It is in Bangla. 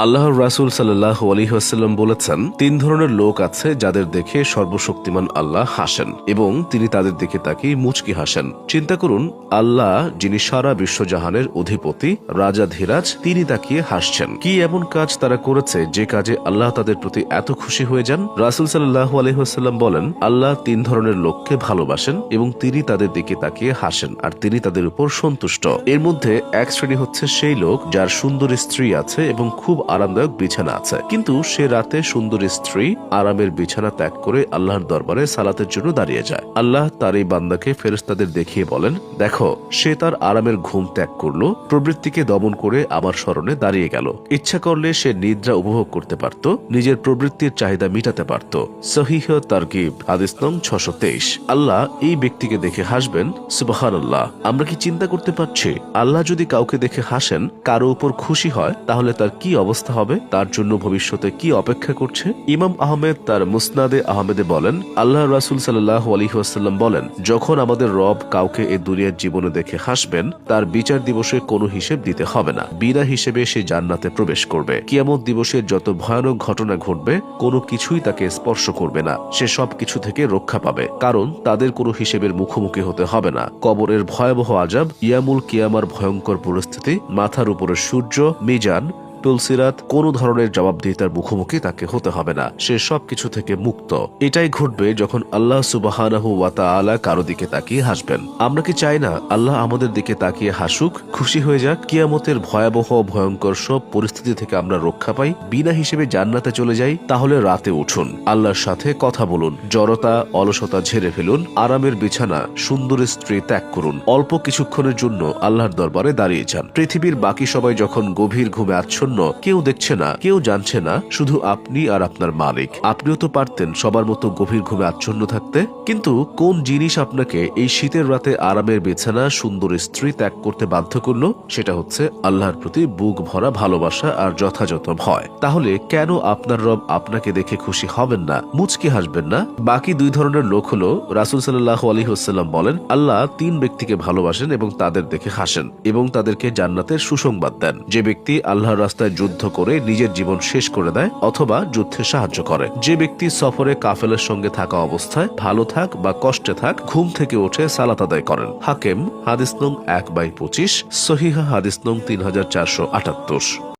আল্লাহর রাসূল সাল্লাল্লাহু আলাইহি ওয়াসাল্লাম বলেছেন, 3 ধরনের লোক আছে যাদের দেখে সর্বশক্তিমান আল্লাহ হাসেন এবং তিনি তাদের দিকে তাকিয়ে মুচকি হাসেন। চিন্তা করুন, আল্লাহ যিনি সারা বিশ্বজাহানের অধিপতি, রাজাধিরাজ, তিনি তাকিয়ে হাসছেন। কি এমন কাজ তারা করেছে যে কাজে আল্লাহ তাদের প্রতি এত খুশি হয়ে যান? রাসূল সাল্লাল্লাহু আলাইহি ওয়াসাল্লাম বলেন, আল্লাহ 3 ধরনের লোককে ভালোবাসেন এবং তিনি তাদের দিকে তাকিয়ে হাসেন আর তিনি তাদের উপর সন্তুষ্ট। এর মধ্যে এক শ্রেণী হচ্ছে সেই লোক যার সুন্দর স্ত্রী আছে এবং খুব আরামদায়ক বিছানা আছে, কিন্তু সে রাতে সুন্দর স্ত্রী আরামের বিছানা ত্যাগ করে আল্লাহর দরবারে সালাতের জন্য দাঁড়িয়ে যায়। আল্লাহ তার এই বান্দাকে ফেরেশতাদের দেখিয়ে বলেন, দেখো, সে তার আরামের ঘুম ত্যাগ করলো, প্রবৃত্তিকে দমন করে আমার স্মরণে দাঁড়িয়ে গেল। ইচ্ছা করলে সে নিদ্রা উপভোগ করতে পারত, নিজের প্রবৃত্তির চাহিদা মিটাতে পারত। সহিহ তারগিব, হাদিস নং 623। আল্লাহ এই ব্যক্তিকে দেখে হাসবেন। সুবহানাল্লাহ। আমরা কি চিন্তা করতে পারছি, আল্লাহ যদি কাউকে দেখে হাসেন, কারো উপর খুশি হয়, তাহলে তার কি অবস্থা হবে? তার জন্য ভবিষ্যতে কি অপেক্ষা করছে? ইমাম আহমেদ তার মুসনাদে আহমেদে বলেন, আল্লাহ রাসূল সাল্লাল্লাহু আলাইহি ওয়াসাল্লাম বলেন, যখন আমাদের রব কাউকে এই দুনিয়ার জীবনে দেখে হাসবেন, তার বিচার দিবসে কোনো হিসেব দিতে হবে না। বিনা হিসেবে সে জান্নাতে প্রবেশ করবে। কিয়ামত দিবসের যত ভয়ানক ঘটনা ঘটবে, কোনো কিছুই তাকে স্পর্শ করবে না। সে সবকিছু থেকে রক্ষা পাবে, কারণ তাদের কোনো হিসেবের মুখোমুখি হতে হবে না। কবরের ভয়াবহ আযাব, ইয়ামুল কিয়ামার ভয়ঙ্কর পরিস্থিতি, মাথার উপরে সূর্য, মিজান, তুলসিরাত, কোন ধরনের জবাবদিহিতার মুখোমুখি তাকে হতে হবে না। সে সবকিছু থেকে মুক্ত। এটাই ঘটবে যখন আল্লাহ সুবহানাহু ওয়া তাআলা কারো দিকে তাকিয়ে হাসবেন। আমরা কি চাই না আল্লাহ আমাদের দিকে তাকিয়ে হাসুক, খুশি হয়ে যাক, কিয়ামতের ভয়াবহ ভয়ঙ্কর সব পরিস্থিতি থেকে আমরা রক্ষা পাই, বিনা হিসেবে জান্নাতে চলে যাই? তাহলে রাতে উঠুন, আল্লাহর সাথে কথা বলুন, জড়তা অলসতা ঝেড়ে ফেলুন, আরামের বিছানা, সুন্দর স্ত্রী ত্যাগ করুন, অল্প কিছুক্ষণের জন্য আল্লাহর দরবারে দাঁড়িয়ে যান। পৃথিবীর বাকি সবাই যখন গভীর ঘুমে আচ্ছন্ন, কেউ দেখছে না, কেউ জানছে না, শুধু আপনি আর আপনার মালিক। আপনিও তো পারতেন সবার মতো গভীর ঘুমে আচ্ছন্ন থাকতে, কিন্তু কোন জিনিস আপনাকে এই শীতের রাতে আরামের বিছানা, সুন্দর স্ত্রী ত্যাগ করতে বাধ্য করলো? সেটা হচ্ছে আল্লাহর প্রতি বুক ভরা ভালোবাসা আর যথাযথ ভয়। তাহলে কেন আপনার রব আপনাকে দেখে খুশি হবেন না, মুচকি হাসবেন না? বাকি 2 ধরনের লোক হলো, রাসূল সাল্লাল্লাহু আলাইহি ওয়াসাল্লাম বলেন, আল্লাহ 3 ব্যক্তিকে ভালোবাসেন এবং তাদের দেখে হাসেন এবং তাদেরকে জান্নাতের সুসংবাদ দেন। যে ব্যক্তি আল্লাহর রাস্তায় যুদ্ধ করে নিজের জীবন শেষ করে দেয় অথবা যুদ্ধে সাহায্য করে। যে ব্যক্তি সফরে কাফেলার সঙ্গে থাকা অবস্থায়, ভালো থাক বা কষ্টে থাক, ঘুম থেকে উঠে সালাত আদায় করেন। হাকিম, হাদিস নং 1/25, সহিহ হাদিস নং 3478।